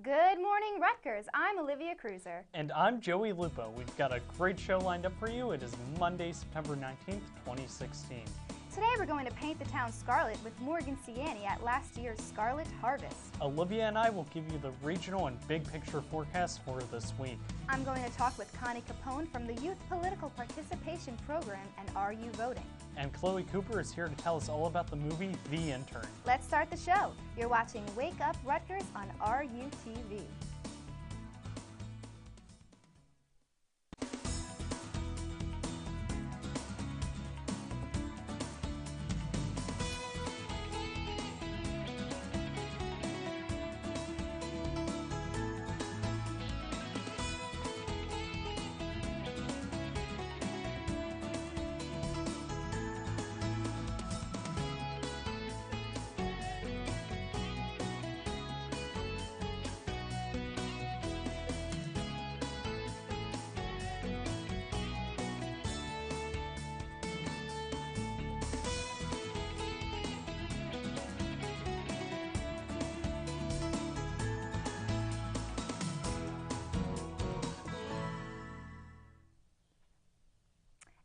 Good morning, Rutgers. I'm Olivia Cruser. And I'm Joey Lupo. We've got a great show lined up for you. It is Monday, September 19th, 2016. Today we're going to paint the town scarlet with Morgan Ciani at last year's Scarlet Harvest. Olivia and I will give you the regional and big picture forecast for this week. I'm going to talk with Connie Capone from the Youth Political Participation Program and Are You Voting? And Chloe Cooper is here to tell us all about the movie The Intern. Let's start the show. You're watching Wake Up Rutgers on RUTV.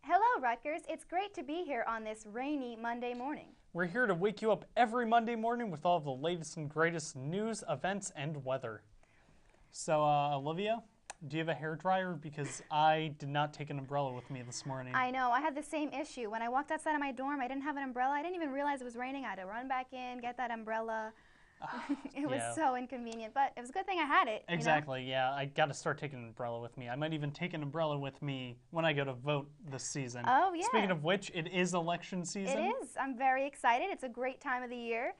Hello, Rutgers. It's great to be here on this rainy Monday morning. We're here to wake you up every Monday morning with all the latest and greatest news, events, and weather. So, Olivia, do you have a hairdryer? Because I did not take an umbrella with me this morning. I know. I had the same issue. When I walked outside of my dorm, I didn't have an umbrella. I didn't even realize it was raining. I had to run back in, get that umbrella. It was so inconvenient, but it was a good thing I had it. Exactly, yeah. I got to start taking an umbrella with me. I might even take an umbrella with me when I go to vote this season. Oh, yeah. Speaking of which, it is election season. It is. I'm very excited. It's a great time of the year.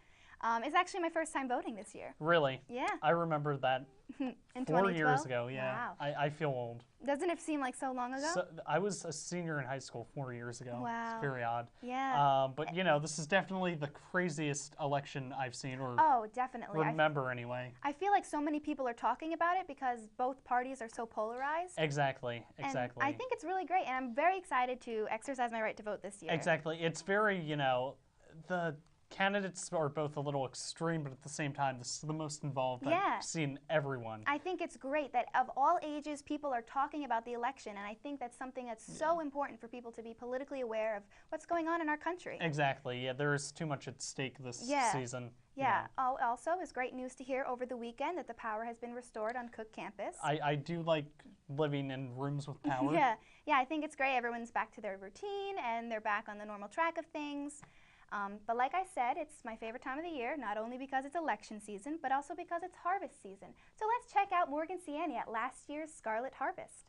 It's actually my first time voting this year. Really? Yeah. I remember that In 4 2012? years ago, yeah. Wow. I feel old. Doesn't it seem like so long ago? So, I was a senior in high school 4 years ago. Wow. It's very odd. Yeah. But, you know, this is definitely the craziest election I've seen, or Oh, definitely. remember anyway. I feel like so many people are talking about it because both parties are so polarized. Exactly, exactly. And I think it's really great, and I'm very excited to exercise my right to vote this year. Exactly. It's very, you know, the candidates are both a little extreme, but at the same time, this is the most involved I've seen everyone. I think it's great that of all ages, people are talking about the election, and I think that's something that's so important for people to be politically aware of what's going on in our country. Exactly. Yeah, there's too much at stake this season. Yeah. Oh, also, it's great news to hear over the weekend that the power has been restored on Cook campus. I do like living in rooms with power. Yeah, I think it's great. Everyone's back to their routine, and they're back on the normal track of things. But like I said, it's my favorite time of the year, not only because it's election season, but also because it's harvest season. So let's check out Morgan Ciani at last year's Scarlet Harvest.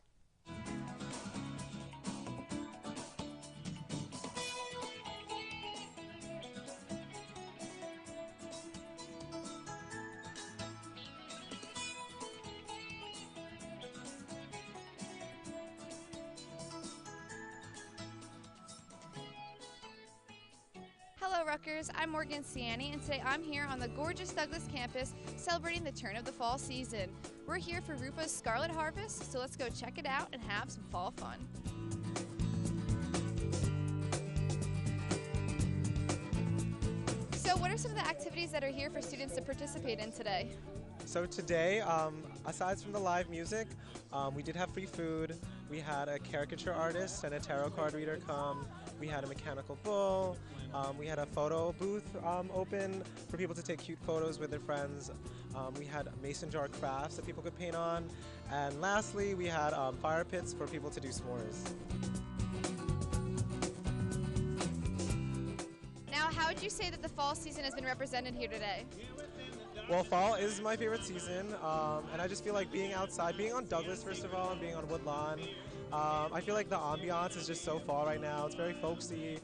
Hello Rutgers, I'm Morgan Ciani, and today I'm here on the gorgeous Douglas campus celebrating the turn of the fall season. We're here for Lupo's Scarlet Harvest, so let's go check it out and have some fall fun. So what are some of the activities that are here for students to participate in today? So today, aside from the live music, we did have free food. We had a caricature artist and a tarot card reader come. We had a mechanical bull. We had a photo booth open for people to take cute photos with their friends. We had mason jar crafts that people could paint on. And lastly, we had fire pits for people to do s'mores. Now, how would you say that the fall season has been represented here today? Well, fall is my favorite season, and I just feel like being outside, being on Douglas first of all, and being on Woodlawn. I feel like the ambiance is just so fall right now. It's very folksy,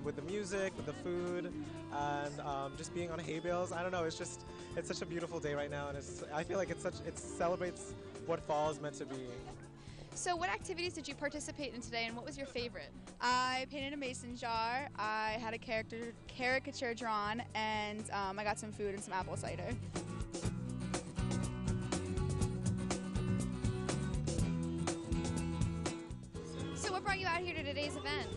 with the music, with the food, and just being on hay bales. I don't know. It's such a beautiful day right now, and I feel like it celebrates what fall is meant to be. So what activities did you participate in today, and what was your favorite? I painted a mason jar, I had a caricature drawn, and I got some food and some apple cider. So what brought you out here to today's event?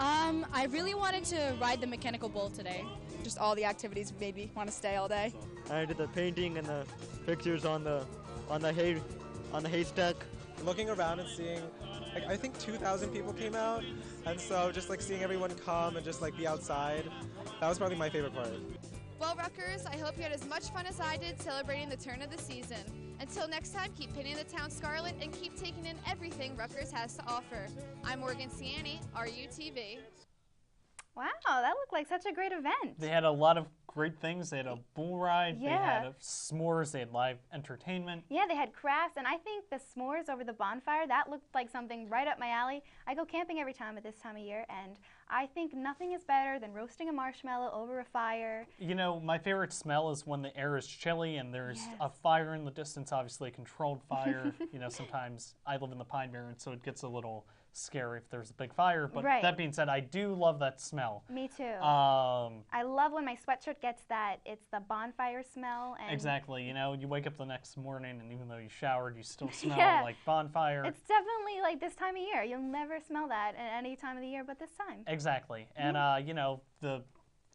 I really wanted to ride the mechanical bull today. Just all the activities made me want to stay all day. I did the painting and the pictures on the haystack. Looking around and seeing, like, I think 2,000 people came out, and so just like seeing everyone come and just like be outside, that was probably my favorite part. Well, Rutgers, I hope you had as much fun as I did celebrating the turn of the season. Until next time, keep painting the town scarlet and keep taking in everything Rutgers has to offer. I'm Morgan Ciani, RUTV. Wow, that looked like such a great event. They had a lot of great things. They had a bull ride. Yeah. They had s'mores. They had live entertainment. Yeah, they had crafts, and I think the s'mores over the bonfire, that looked like something right up my alley. I go camping every time at this time of year, and I think nothing is better than roasting a marshmallow over a fire. You know, my favorite smell is when the air is chilly and there's Yes. a fire in the distance, obviously a controlled fire. You know, sometimes I live in the Pine Barrens, so it gets a little scary if there's a big fire. But Right. that being said, I do love that smell. Me too. Um, I love when my sweatshirt gets that, it's the bonfire smell. And exactly. You know, you wake up the next morning and even though you showered, you still smell Yeah. like bonfire. It's definitely like this time of year. You'll never smell that at any time of the year but this time. Exactly. And, you know,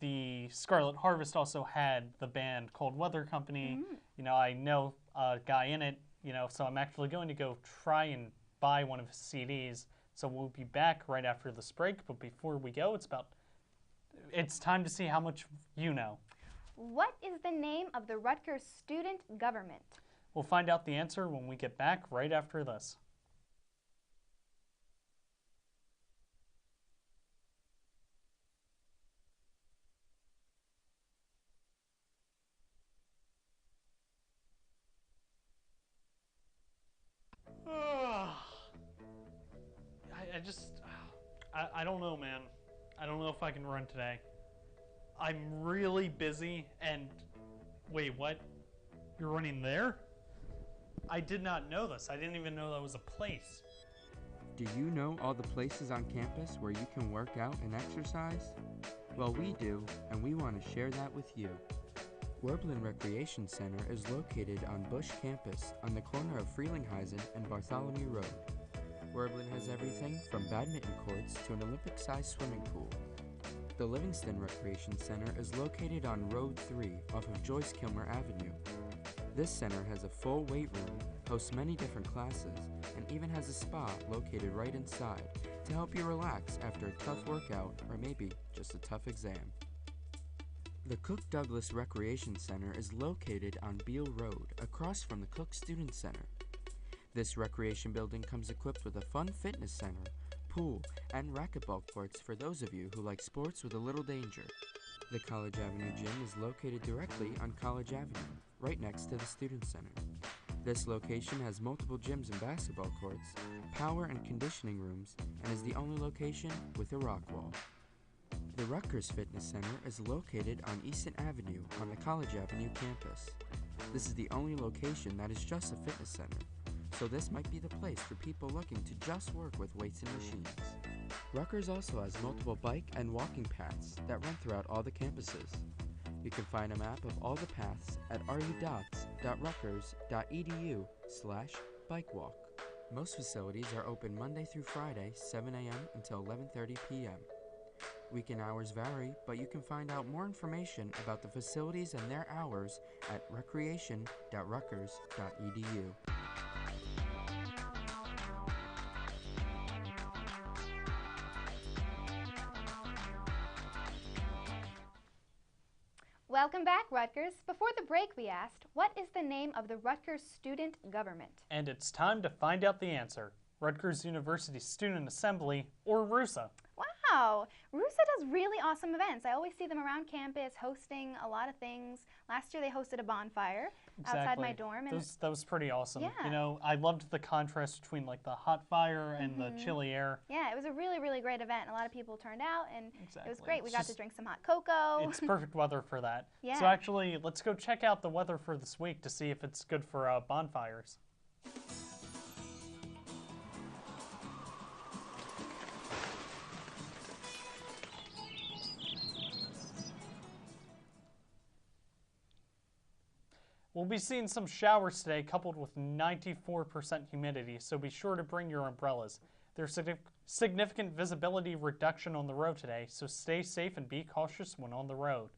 the Scarlet Harvest also had the band Cold Weather Company. You know, I know a guy in it, you know, so I'm actually going to go try and buy one of his CDs. So we'll be back right after this break. But before we go, it's time to see how much you know. What is the name of the Rutgers student government? We'll find out the answer when we get back right after this. I don't know, man. I don't know if I can run today. I'm really busy and... Wait, what? You're running there? I did not know this. I didn't even know that was a place. Do you know all the places on campus where you can work out and exercise? Well, we do, and we want to share that with you. Werblin Recreation Center is located on Bush campus on the corner of Frelinghuysen and Bartholomew Road. Werblin has everything from badminton courts to an Olympic-sized swimming pool. The Livingston Recreation Center is located on Road 3 off of Joyce Kilmer Avenue. This center has a full weight room, hosts many different classes, and even has a spa located right inside to help you relax after a tough workout or maybe just a tough exam. The Cook Douglas Recreation Center is located on Beale Road across from the Cook Student Center. This recreation building comes equipped with a fun fitness center, pool, and racquetball courts for those of you who like sports with a little danger. The College Avenue Gym is located directly on College Avenue, right next to the Student Center. This location has multiple gyms and basketball courts, power and conditioning rooms, and is the only location with a rock wall. The Rutgers Fitness Center is located on Easton Avenue on the College Avenue campus. This is the only location that is just a fitness center, so this might be the place for people looking to just work with weights and machines. Rutgers also has multiple bike and walking paths that run throughout all the campuses. You can find a map of all the paths at rudots.rutgers.edu/bikewalk. Most facilities are open Monday through Friday, 7 a.m. until 11:30 p.m. Weekend hours vary, but you can find out more information about the facilities and their hours at recreation.rutgers.edu. Welcome back, Rutgers. Before the break, we asked, what is the name of the Rutgers student government? And it's time to find out the answer. Rutgers University Student Assembly, or RUSA. Wow, RUSA does really awesome events. I always see them around campus hosting a lot of things. Last year they hosted a bonfire outside my dorm. And that was pretty awesome. Yeah. You know, I loved the contrast between like the hot fire and the chilly air. yeah, it was a really, really great event. A lot of people turned out and it was Exactly. great. We It's got to just- drink some hot cocoa. It's perfect weather for that. Yeah. So actually, let's go check out the weather for this week to see if it's good for bonfires. We'll be seeing some showers today coupled with 94% humidity, so be sure to bring your umbrellas. There's Significant visibility reduction on the road today, so stay safe and be cautious when on the road.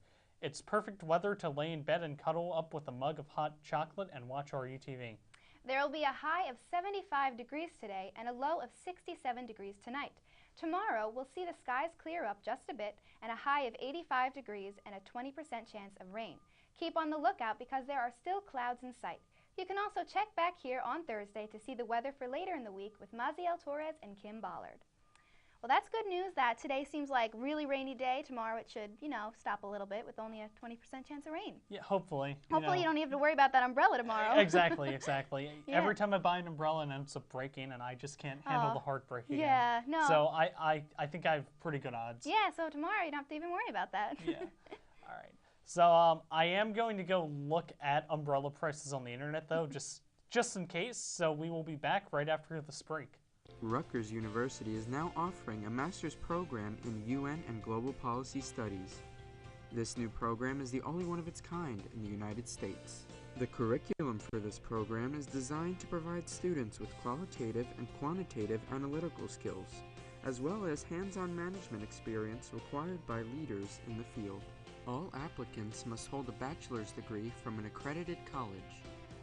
It's perfect weather to lay in bed and cuddle up with a mug of hot chocolate and watch RUTV. There will be a high of 75 degrees today and a low of 67 degrees tonight. Tomorrow, we'll see the skies clear up just a bit and a high of 85 degrees and a 20% chance of rain. Keep on the lookout because there are still clouds in sight. You can also check back here on Thursday to see the weather for later in the week with Maziel Torres and Kim Ballard. Well, that's good news that today seems like really rainy day. Tomorrow it should, stop a little bit with only a 20% chance of rain. Yeah, hopefully. Hopefully you don't have to worry about that umbrella tomorrow. Exactly. Yeah. Every time I buy an umbrella, it ends up breaking, and I just can't handle the heartbreak again. Yeah, no. So I think I have pretty good odds. Yeah, so tomorrow you don't have to even worry about that. Yeah. All right. So I am going to go look at umbrella prices on the internet, though, just in case. So we will be back right after this break. Rutgers University is now offering a master's program in UN and Global Policy Studies. This new program is the only one of its kind in the United States. The curriculum for this program is designed to provide students with qualitative and quantitative analytical skills, as well as hands-on management experience required by leaders in the field. All applicants must hold a bachelor's degree from an accredited college.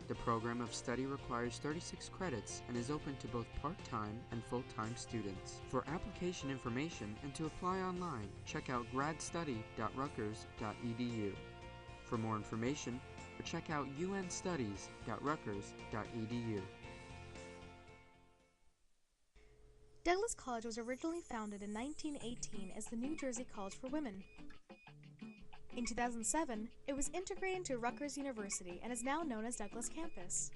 The program of study requires 36 credits and is open to both part-time and full-time students. For application information and to apply online, check out gradstudy.rutgers.edu. For more information, check out unstudies.rutgers.edu. Douglas College was originally founded in 1918 as the New Jersey College for Women. In 2007, it was integrated into Rutgers University and is now known as Douglas Campus.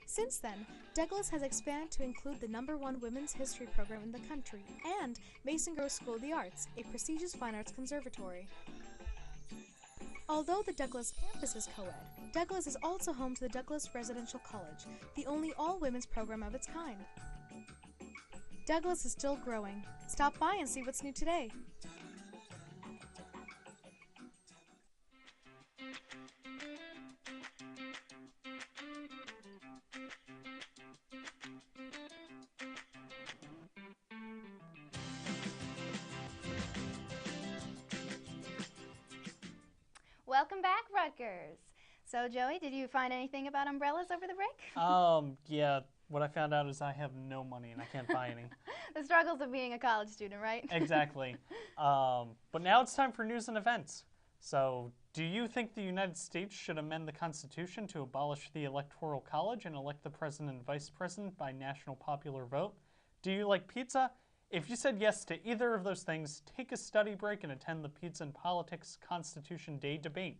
Since then, Douglas has expanded to include the #1 women's history program in the country and Mason Gross School of the Arts, a prestigious fine arts conservatory. Although the Douglas campus is co-ed, Douglas is also home to the Douglas Residential College, the only all-women's program of its kind. Douglas is still growing. Stop by and see what's new today. Welcome back, Rutgers. So, Joey, did you find anything about umbrellas over the break? Yeah. What I found out is I have no money and I can't buy any. The struggles of being a college student, right? Exactly. But now it's time for news and events. So, do you think the United States should amend the Constitution to abolish the Electoral College and elect the President and Vice President by national popular vote? Do you like pizza? If you said yes to either of those things, take a study break and attend the Pizza and Poltics Constitution Day debate.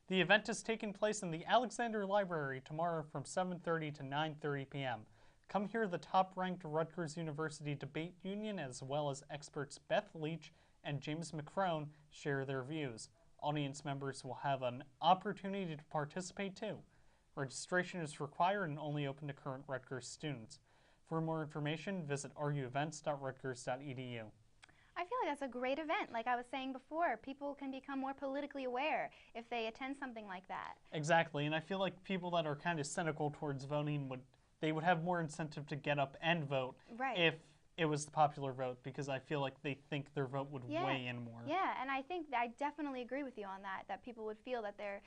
The event is taking place in the Alexander Library tomorrow from 7:30 to 9:30 p.m. Come hear the top-ranked Rutgers University Debate Union as well as experts Beth Leach and James McCrone share their views. Audience members will have an opportunity to participate too. Registration is required and only open to current Rutgers students. For more information, visit ruevents.rutgers.edu. I feel like that's a great event. Like I was saying before, people can become more politically aware if they attend something like that. Exactly, and I feel like people that are kind of cynical towards voting would have more incentive to get up and vote if it was the popular vote, because I feel like they think their vote would weigh in more. Yeah, and I definitely agree with you on that people would feel that their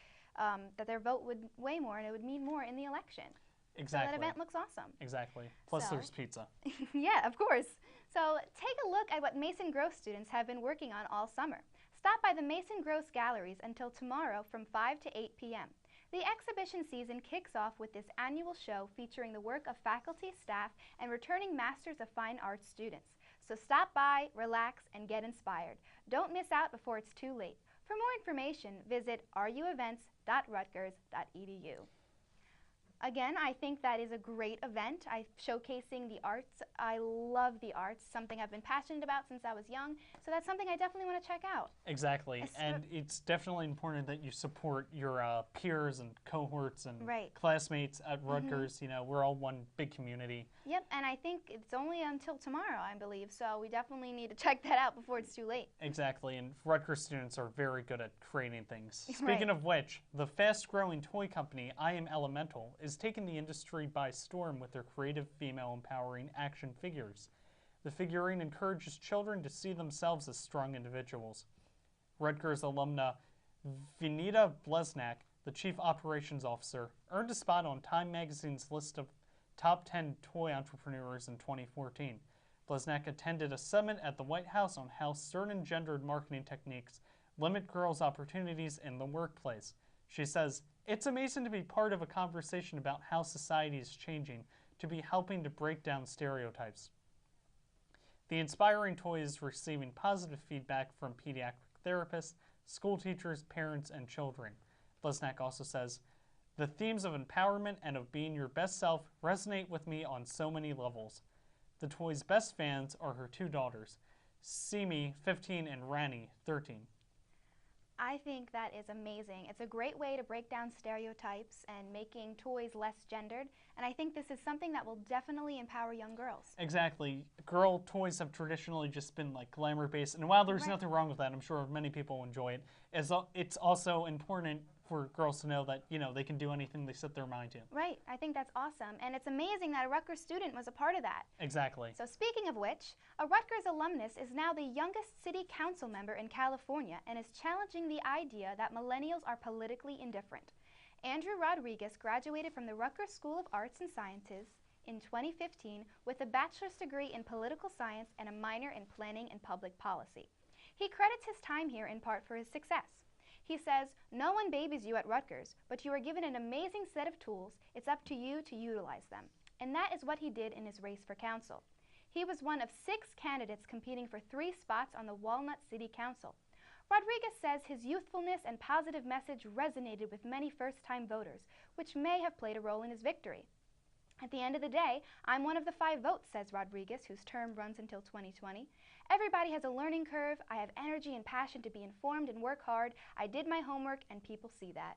voat would weigh more and it would mean more in the election. Exactly. So that event looks awesome. Exactly. Plus there's pizza. Yeah, of course. So take a look at what Mason Gross students have been working on all summer. Stop by the Mason Gross Galleries until tomorrow from 5 to 8 p.m. The exhibition season kicks off with this annual show featuring the work of faculty, staff, and returning Masters of Fine Arts students. So stop by, relax, and get inspired. Don't miss out before it's too late. For more information, visit ruevents.rutgers.edu. Again, I think that is a great event. Showcasing the arts. I love the arts, something I've been passionate about since I was young, so that's something I definitely want to check out. Exactly, and it's definitely important that you support your peers and cohorts and classmates at Rutgers. You know, we're all one big community. Yep, and I think it's only until tomorrow, I believe, so we definitely need to check that out before it's too late. Exactly, and Rutgers students are very good at creating things. Speaking of which, the fast-growing toy company I Am Elemental is taking the industry by storm with their creative female empowering action figures. The figurine encourages children to see themselves as strong individuals. Rutgers alumna Vinita Blesnak, the Chief Operations Officer, earned a spot on Time Magazine's list of top 10 toy entrepreneurs in 2014. Blesnak attended a summit at the White House on how certain gendered marketing techniques limit girls' opportunities in the workplace. She says, "It's amazing to be part of a conversation about how society is changing, to be helping to break down stereotypes." The inspiring toy is receiving positive feedback from pediatric therapists, school teachers, parents, and children. Blesnak also says, "The themes of empowerment and of being your best self resonate with me on so many levels." The toy's best fans are her two daughters, Simi, 15, and Rani, 13. I think that is amazing. It's a great way to break down stereotypes and making toys less gendered, and I think this is something that will definitely empower young girls. Exactly. Girl toys have traditionally just been like glamour-based, and while there's nothing wrong with that, I'm sure many people enjoy it, it's also important for girls to know that, you know, they can do anything they set their mind to. Right. I think that's awesome, and it's amazing that a Rutgers student was a part of that. Exactly. So speaking of which, a Rutgers alumnus is now the youngest city council member in California and is challenging the idea that millennials are politically indifferent. Andrew Rodriguez graduated from the Rutgers School of Arts and Sciences in 2015 with a bachelor's degree in political science and a minor in planning and public policy. He credits his time here in part for his success. He says, "No one babies you at Rutgers, but you are given an amazing set of tools. It's up to you to utilize them." And that is what he did in his race for council. He was one of 6 candidates competing for 3 spots on the Walnut City Council. Rodriguez says his youthfulness and positive message resonated with many first-time voters, which may have played a role in his victory. "At the end of the day, I'm one of the 5 votes," says Rodriguez, whose term runs until 2020. "Everybody has a learning curve. I have energy and passion to be informed and work hard. I did my homework, and people see that."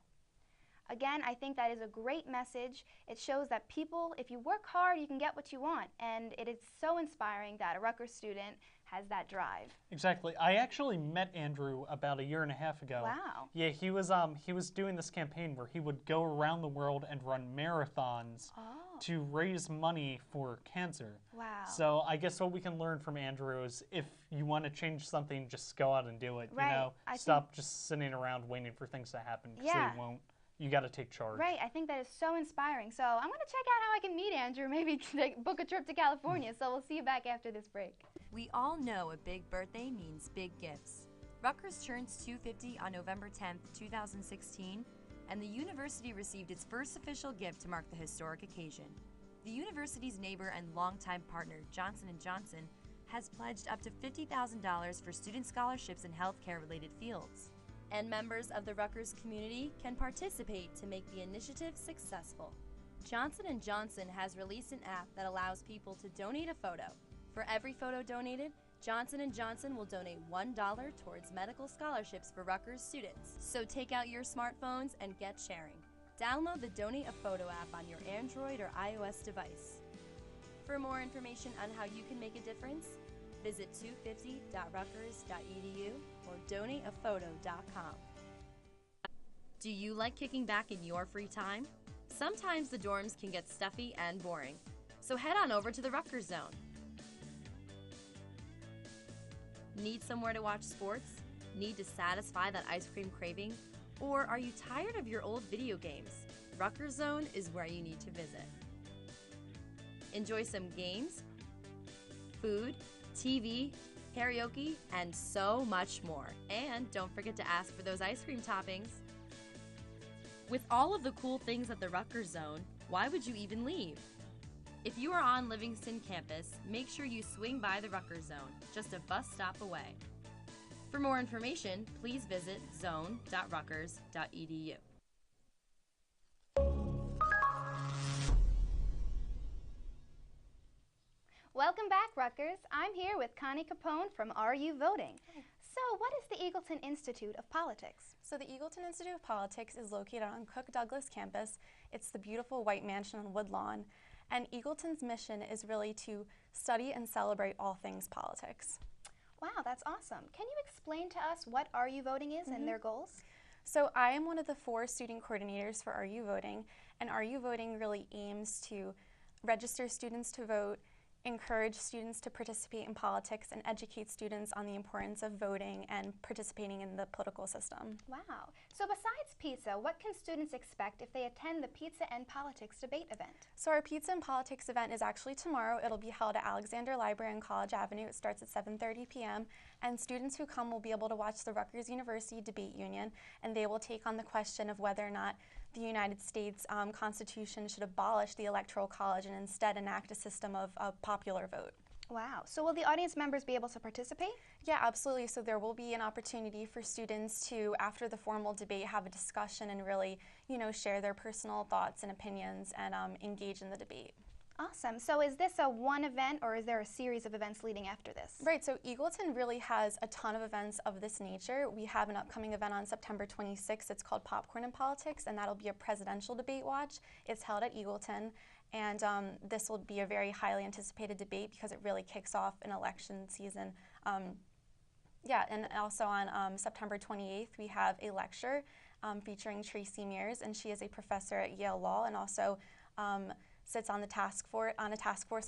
Again, I think that is a great message. It shows that people, if you work hard, you can get what you want. And it is so inspiring that a Rutgers student has that drive. Exactly. I actually met Andrew about a year and a half ago. Wow. Yeah, he was doing this campaign where he would go around the world and run marathons to raise money for cancer. Wow. So I guess what we can learn from Andrew is if you want to change something, just go out and do it. Right. You know, stop just sitting around waiting for things to happen because they won't. You got to take charge. Right. I think that is so inspiring. So I'm going to check out how I can meet Andrew, maybe book a trip to California. So we'll see you back after this break. We all know a big birthday means big gifts. Rutgers turns 250 on November 10th, 2016, and the university received its first official gift to mark the historic occasion. The university's neighbor and longtime partner, Johnson & Johnson, has pledged up to $50,000 for student scholarships in healthcare-related fields. And members of the Rutgers community can participate to make the initiative successful. Johnson & Johnson has released an app that allows people to donate a photo. For every photo donated, Johnson & Johnson will donate $1 towards medical scholarships for Rutgers students. So take out your smartphones and get sharing. Download the Donate a Photo app on your Android or iOS device. For more information on how you can make a difference, visit 250.rutgers.edu or donateaphoto.com. Do you like kicking back in your free time? Sometimes the dorms can get stuffy and boring, so head on over to the Rutgers Zone. Need somewhere to watch sports? Need to satisfy that ice cream craving? Or are you tired of your old video games? Rutgers Zone is where you need to visit. Enjoy some games, food, TV, karaoke, and so much more. And don't forget to ask for those ice cream toppings. With all of the cool things at the Rutgers Zone, why would you even leave? If you are on Livingston campus, make sure you swing by the Rutgers Zone, just a bus stop away. For more information, please visit zone.rutgers.edu. Welcome back, Rutgers. I'm here with Connie Capone from Are You Voting? So what is the Eagleton Institute of Politics? So the Eagleton Institute of Politics is located on Cook Douglas campus. It's the beautiful white mansion on Woodlawn. And Eagleton's mission is really to study and celebrate all things politics. Wow, that's awesome. Can you explain to us what Are You Voting is and their goals? So I am one of the 4 student coordinators for RU Voting, and RU Voting really aims to register students to vote, encourage students to participate in politics, and educate students on the importance of voting and participating in the political system. Wow. So besides pizza, what can students expect if they attend the Pizza and Politics debate event? So our Pizza and Politics event is actually tomorrow. It'll be held at Alexander Library on College Avenue. It starts at 7:30 p.m. And students who come will be able to watch the Rutgers University Debate Union, and they will take on the question of whether or not the United States Constitution should abolish the Electoral College and instead enact a system of popular vote. Wow. So will the audience members be able to participate? Yeah, absolutely. So there will be an opportunity for students to, after the formal debate, have a discussion and really, share their personal thoughts and opinions and engage in the debate. Awesome. So is this a one event, or is there a series of events leading after this? Right, so Eagleton really has a ton of events of this nature. We have an upcoming event on September 26th. It's called Popcorn and Politics, and that'll be a presidential debate watch. It's held at Eagleton, and this will be a very highly anticipated debate because it really kicks off an election season. And also on September 28th, we have a lecture featuring Tracy Mears, and she is a professor at Yale Law and also sits on a task force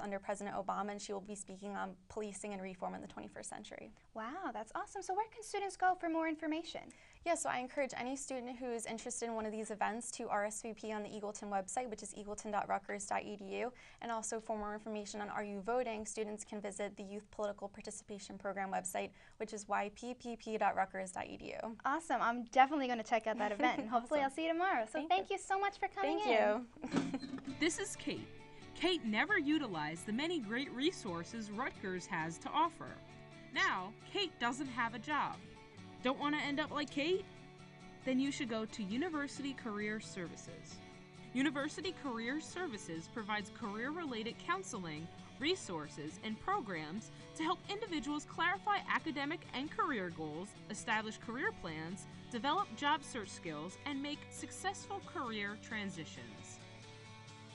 under President Obama, and she will be speaking on policing and reform in the 21st century. Wow, that's awesome. So where can students go for more information? Yeah, so I encourage any student who is interested in one of these events to RSVP on the Eagleton website, which is eagleton.rutgers.edu. And also for more information on RU Voting, students can visit the Youth Political Participation Program website, which is yppp.rutgers.edu. Awesome. I'm definitely going to check out that event, and hopefully Awesome. I'll see you tomorrow. So thank you so much for coming in. Thank you. This is Kate. Kate never utilized the many great resources Rutgers has to offer. Now, Kate doesn't have a job. Don't want to end up like Kate? Then you should go to University Career Services. University Career Services provides career-related counseling, resources, and programs to help individuals clarify academic and career goals, establish career plans, develop job search skills, and make successful career transitions.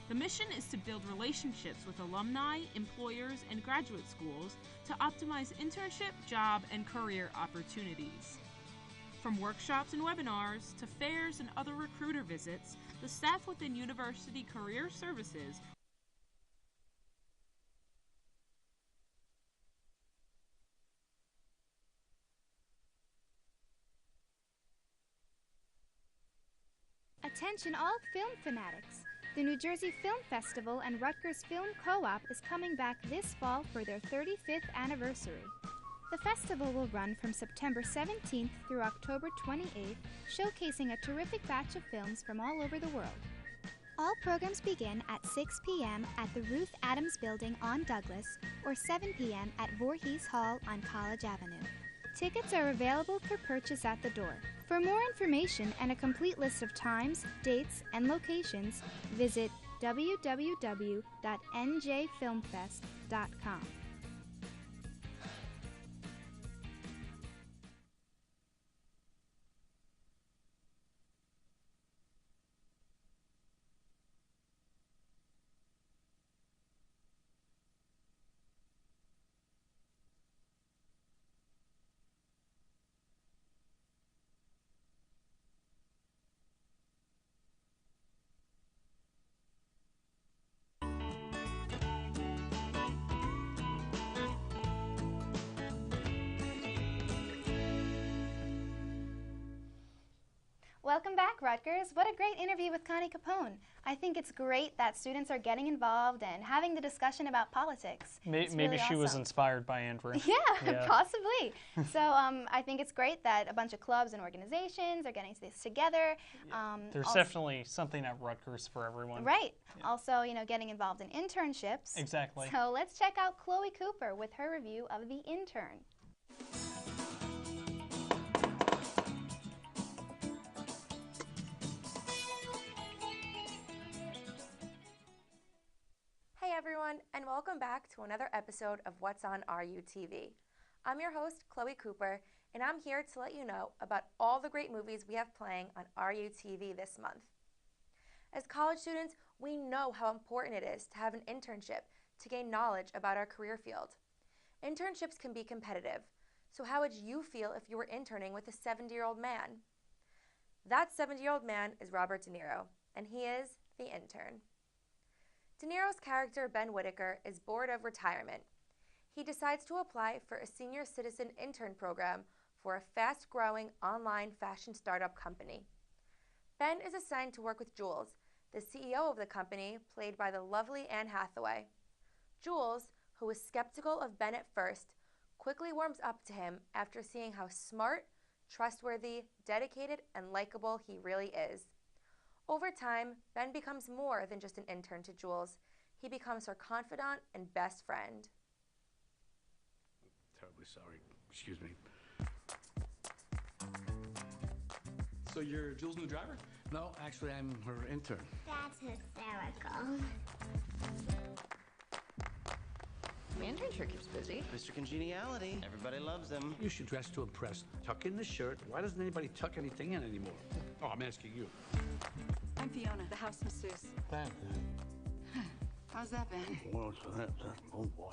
The mission is to build relationships with alumni, employers, and graduate schools to optimize internship, job, and career opportunities. From workshops and webinars to fairs and other recruiter visits, the staff within University Career Services Attention all film fanatics. The New Jersey Film Festival and Rutgers Film Co-op is coming back this fall for their 35th anniversary. The festival will run from September 17th through October 28th, showcasing a terrific batch of films from all over the world. All programs begin at 6 p.m. at the Ruth Adams Building on Douglas or 7 p.m. at Voorhees Hall on College Avenue. Tickets are available for purchase at the door. For more information and a complete list of times, dates, and locations, visit www.njfilmfest.com. Welcome back, Rutgers. What a great interview with Connie Capone. I think it's great that students are getting involved and having the discussion about politics. Maybe really she was awesome. inspired by Andrew. Yeah, possibly. So I think it's great that a bunch of clubs and organizations are getting this together. There's definitely something at Rutgers for everyone. Right. Yeah. Also, getting involved in internships. Exactly. So let's check out Chloe Cooper with her review of The Intern. Hey everyone, and welcome back to another episode of What's on RU TV. I'm your host, Chloe Cooper, and I'm here to let you know about all the great movies we have playing on RU TV this month. As college students, we know how important it is to have an internship to gain knowledge about our career field. Internships can be competitive, so how would you feel if you were interning with a 70-year-old man? That 70-year-old man is Robert De Niro, and he is the intern. De Niro's character, Ben Whitaker, is bored of retirement. He decides to apply for a senior citizen intern program for a fast-growing online fashion startup company. Ben is assigned to work with Jules, the CEO of the company, played by the lovely Anne Hathaway. Jules, who was skeptical of Ben at first, quickly warms up to him after seeing how smart, trustworthy, dedicated, and likable he really is. Over time, Ben becomes more than just an intern to Jules. He becomes her confidant and best friend. Terribly sorry. Excuse me. So you're Jules' new driver? No, actually, I'm her intern. That's hysterical. Intern sure keeps busy. Mr. Congeniality. Everybody loves him. You should dress to impress. Tuck in the shirt. Why doesn't anybody tuck anything in anymore? Oh, I'm asking you. I'm Fiona, the house masseuse. That. How's that been? Well, so that. Oh, boy.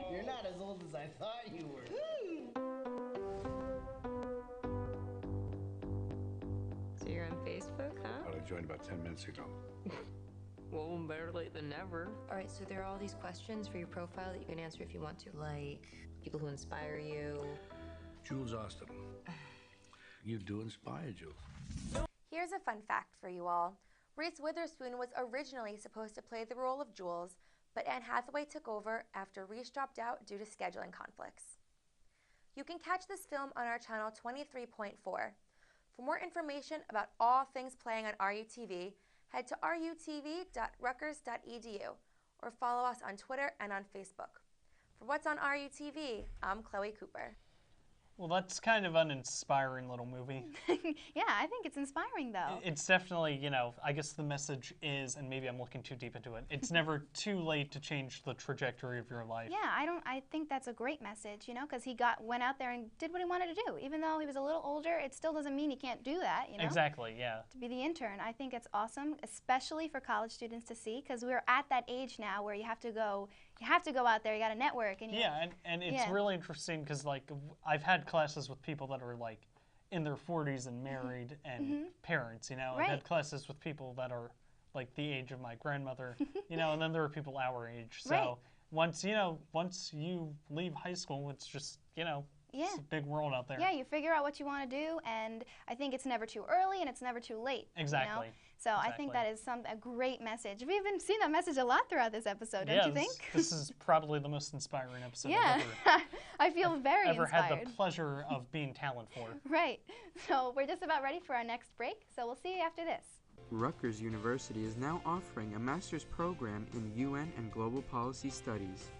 You're not as old as I thought you were. So you're on Facebook, huh? Well, I joined about 10 minutes ago. Well, better late than never. All right, so there are all these questions for your profile that you can answer if you want to, like people who inspire you. Jules Austin. You do inspire, Jules. Here's a fun fact for you all. Reese Witherspoon was originally supposed to play the role of Jules, but Anne Hathaway took over after Reese dropped out due to scheduling conflicts. You can catch this film on our channel 23.4. For more information about all things playing on RUTV, head to rutgers.edu or follow us on Twitter and on Facebook. For What's on RUTV, I'm Chloe Cooper. Well, that's kind of an uninspiring little movie. Yeah, I think it's inspiring, though. It's definitely, you know, I guess the message is, and maybe I'm looking too deep into it, it's never too late to change the trajectory of your life. Yeah, I think that's a great message, you know, because he went out there and did what he wanted to do. Even though he was a little older, it still doesn't mean he can't do that, you know? Exactly, yeah. To be the intern, I think it's awesome, especially for college students to see, because we're at that age now where you have to go out there, you got to network. And and it's really interesting because, like, I've had classes with people that are, like, in their 40s and married and parents, you know. I've had classes with people that are, like, the age of my grandmother, you know, and then there are people our age. So once you leave high school, it's just, you know, it's a big world out there. Yeah, you figure out what you want to do, and I think it's never too early and it's never too late. Exactly. You know? So I think that is a great message. We've even seen that message a lot throughout this episode, don't you think? This is probably the most inspiring episode I've ever I feel very inspired. Had the pleasure of being talent for. Right. So we're just about ready for our next break, so we'll see you after this. Rutgers University is now offering a master's program in UN and Global Policy Studies.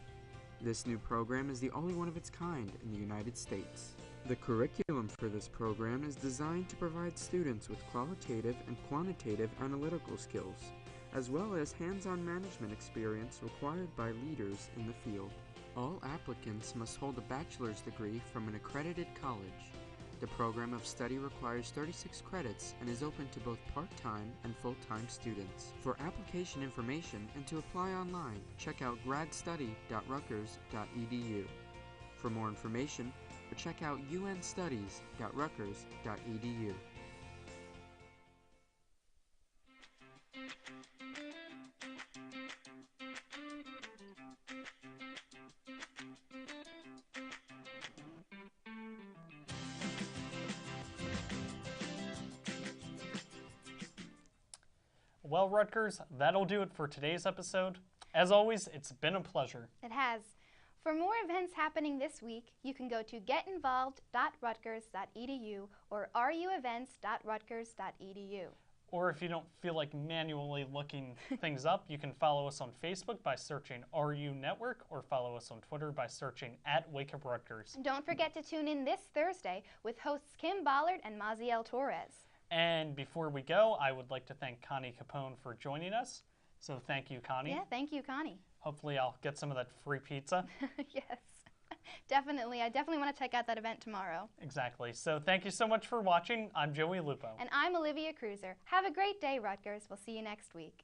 This new program is the only one of its kind in the United States. The curriculum for this program is designed to provide students with qualitative and quantitative analytical skills, as well as hands-on management experience required by leaders in the field. All applicants must hold a bachelor's degree from an accredited college. The program of study requires 36 credits and is open to both part-time and full-time students. For application information and to apply online, check out gradstudy.rutgers.edu. For more information, or check out unstudies.rutgers.edu. Well, Rutgers, that'll do it for today's episode. As always, it's been a pleasure. It has. For more events happening this week, you can go to getinvolved.rutgers.edu or ruevents.rutgers.edu. Or if you don't feel like manually looking things up, you can follow us on Facebook by searching RU Network or follow us on Twitter by searching @Wake Up Rutgers. And don't forget to tune in this Thursday with hosts Kim Bollard and Maziel Torres. And before we go, I would like to thank Connie Capone for joining us. So thank you, Connie. Yeah, thank you, Connie. Hopefully I'll get some of that free pizza. Yes, definitely. I definitely want to check out that event tomorrow. Exactly. So thank you so much for watching. I'm Joey Lupo. And I'm Olivia Cruser. Have a great day, Rutgers. We'll see you next week.